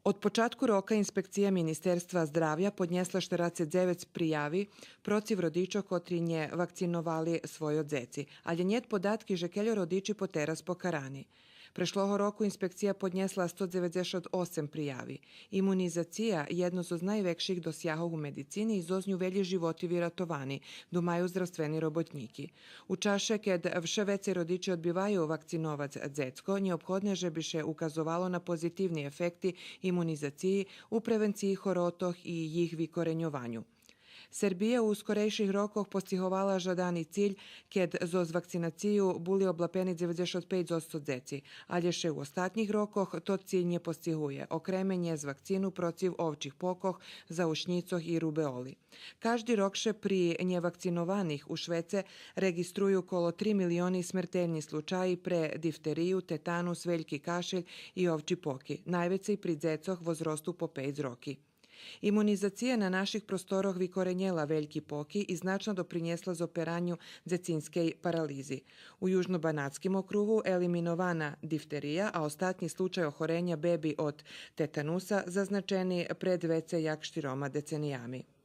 Od počatku roka inspekcija Ministerstva zdravja podniesla 49 prijavi protiv rodičov, kotri nje vakcinovali svojo dzeci, ali njet podatki, že keljo rodiči poteraz pokarani. Prešloho roku inspekcija podniesla 198 prijavi. Imunizacija jedno z najvekších dosjahov u medicini i zoz nju velji životi viratovani, dumaju zdravstveni robotniki. U čaše, kad vše veci rodiči odbivaju vakcinovac dzecko, neophodne že bi še ukazovalo na pozitivni efekti imunizaciji u prevenciji horotoh i jih vikorenjovanju. Serbija u skorejših rokoh postihovala žadani cilj, kad zoz vakcinaciju buli oblapeni 95% dzeci, ali še u ostatnjih rokoh to cilj nje postihuje, okremenje z vakcinu protiv ovčih pokoh, zaušnicoh i rubeoli. Každi rok še pri njevakcinovanih u Švece registruju okolo 3 milioni smrteljni slučaji pre difteriju, tetanus, veljki kašelj i ovči poki, najvecej pri dzecoh возрасту po 5 roki. Imunizacija na naših prostoroh vikorenjela veljki poki i značno doprinjesla z operanju dzecinskej paralizi. U Južno-Banatskim okrugu eliminovana difterija, a ostatnji slučaj ohorenja bebi od tetanusa zaznačeni pred vece jak štiroma decenijami.